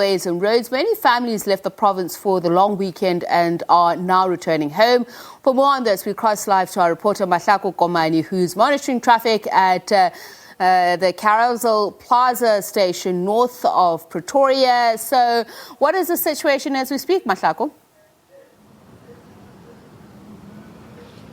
Ways and roads. Many families left the province for the long weekend and are now returning home. For more on this, we cross live to our reporter Mahlako Komane, who's monitoring traffic at the Carousel Plaza station north of Pretoria. So what is the situation as we speak, Mahlako?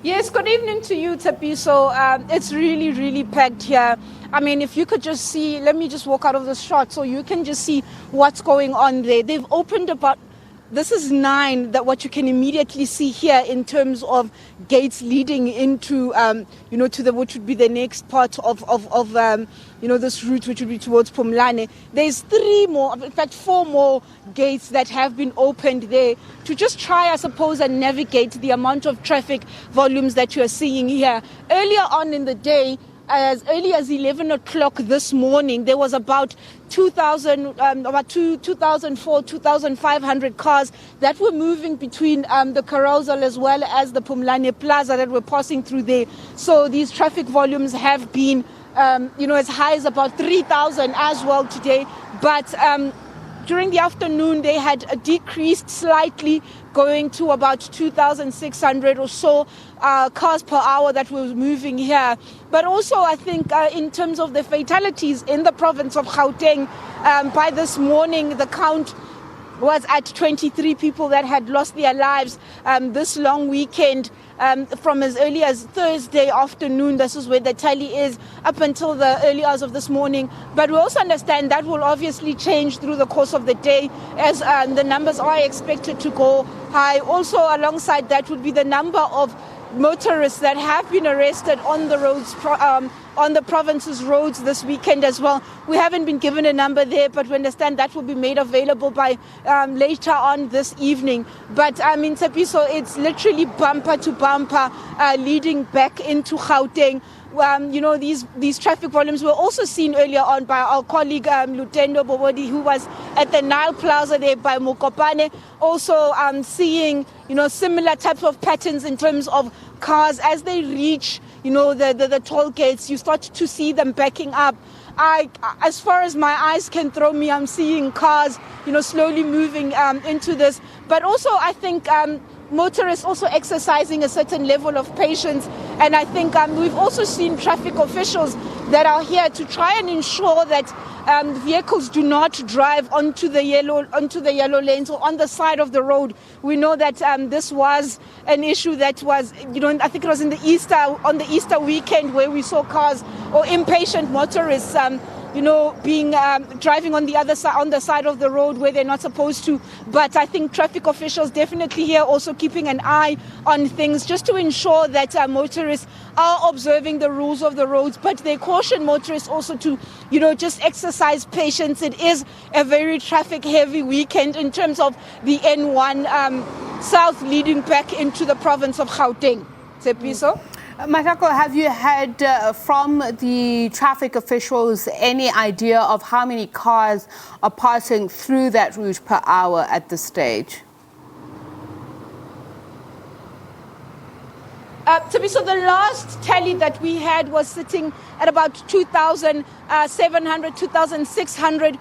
Yes, good evening to you, Tapiso. It's really packed here. I mean, if you could just see, let me just walk out of the shot so you can just see what's going on there. They've opened about, this is 9, that what you can immediately see here in terms of gates leading into, to the, which would be the next part of this route, which would be towards Pumlane. There's 3 more, in fact 4 more gates that have been opened there to just try, I suppose, and navigate the amount of traffic volumes that you are seeing here. Earlier on in the day, as early as 11 o'clock this morning, there was about 2,500 cars that were moving between the Carousel as well as the Pumlane Plaza that were passing through there. So these traffic volumes have been, as high as about 3,000 as well today. But during the afternoon, they had decreased slightly, going to about 2,600 or so cars per hour that were moving here. But also, I think, in terms of the fatalities in the province of Gauteng, by this morning, the count was at 23 people that had lost their lives this long weekend. From as early as Thursday afternoon, this is where the tally is, up until the early hours of this morning. But we also understand that will obviously change through the course of the day as the numbers are expected to go high. Also alongside that would be the number of motorists that have been arrested on the roads, on the province's roads this weekend as well. We haven't been given a number there, but we understand that will be made available by later on this evening. But in Tapiso, it's literally bumper to bumper leading back into Gauteng. These traffic volumes were also seen earlier on by our colleague Lutendo Bobodi, who was at the Nile Plaza there by Mokopane, also seeing similar types of patterns in terms of cars as they reach the toll gates. You start to see them backing up. As far as my eyes can throw me, I'm seeing cars slowly moving into this. But also I think motorists also exercising a certain level of patience, and I think we've also seen traffic officials that are here to try and ensure that vehicles do not drive onto the yellow lanes or on the side of the road. We know that this was an issue that was, I think it was on the Easter weekend, where we saw cars or impatient motorists being driving on the side of the road where they're not supposed to. But I think traffic officials definitely here also keeping an eye on things just to ensure that motorists are observing the rules of the roads. But they caution motorists also to, just exercise patience. It is a very traffic heavy weekend in terms of the N1 south leading back into the province of Gauteng. Tsepiso? Mahlako, have you had from the traffic officials any idea of how many cars are passing through that route per hour at this stage? So the last tally that we had was sitting at about 2,700, 2,600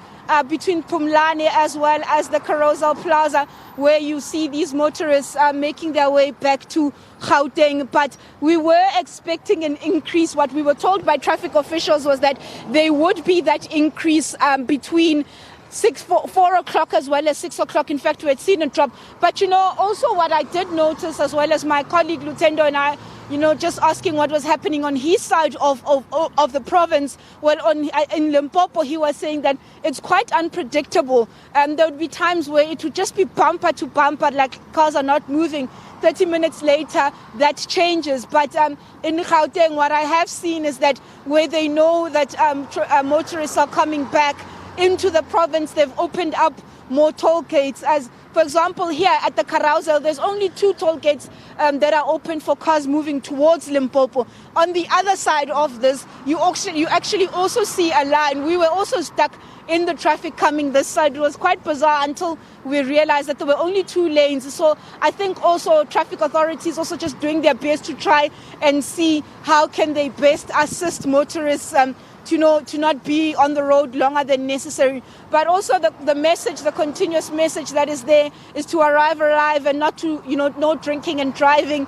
between Pumlane as well as the Carousel Plaza, where you see these motorists making their way back to Gauteng. But we were expecting an increase. What we were told by traffic officials was that there would be that increase between 4 o'clock as well as 6 o'clock. In fact, we had seen a drop. But, also what I did notice, as well as my colleague Lutendo and I, just asking what was happening on his side of the province. Well, in Limpopo, he was saying that it's quite unpredictable. There would be times where it would just be bumper to bumper, like cars are not moving. 30 minutes later, that changes. But in Gauteng, what I have seen is that where they know that motorists are coming back into the province, they've opened up more toll gates. As for example, here at the Carousel, there's only 2 toll gates that are open for cars moving towards Limpopo. On the other side of this, you actually also see a line. We were also stuck in the traffic coming this side. It was quite bizarre until we realized that there were only 2 lanes. So I think also traffic authorities also just doing their best to try and see how can they best assist motorists to not be on the road longer than necessary. But also the message, the continuous message that is there is to arrive alive and not to, no drinking and driving.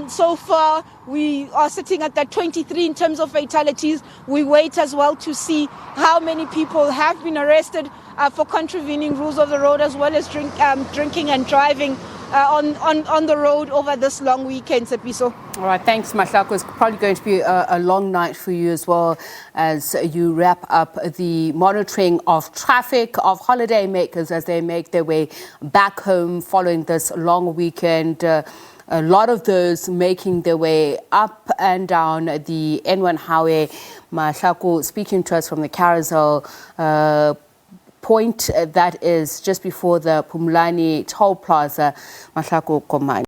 So far, we are sitting at that 23 in terms of fatalities. We wait as well to see how many people have been arrested for contravening rules of the road, as well as drinking and driving on the road over this long weekend, Sepiso. All right, thanks, Mahlako. It's probably going to be a long night for you as well as you wrap up the monitoring of traffic of holiday makers as they make their way back home following this long weekend. A lot of those making their way up and down the N1 highway. Mahlako speaking to us from the Carousel point that is just before the Pumlani Toll Plaza. Mahlako Komane.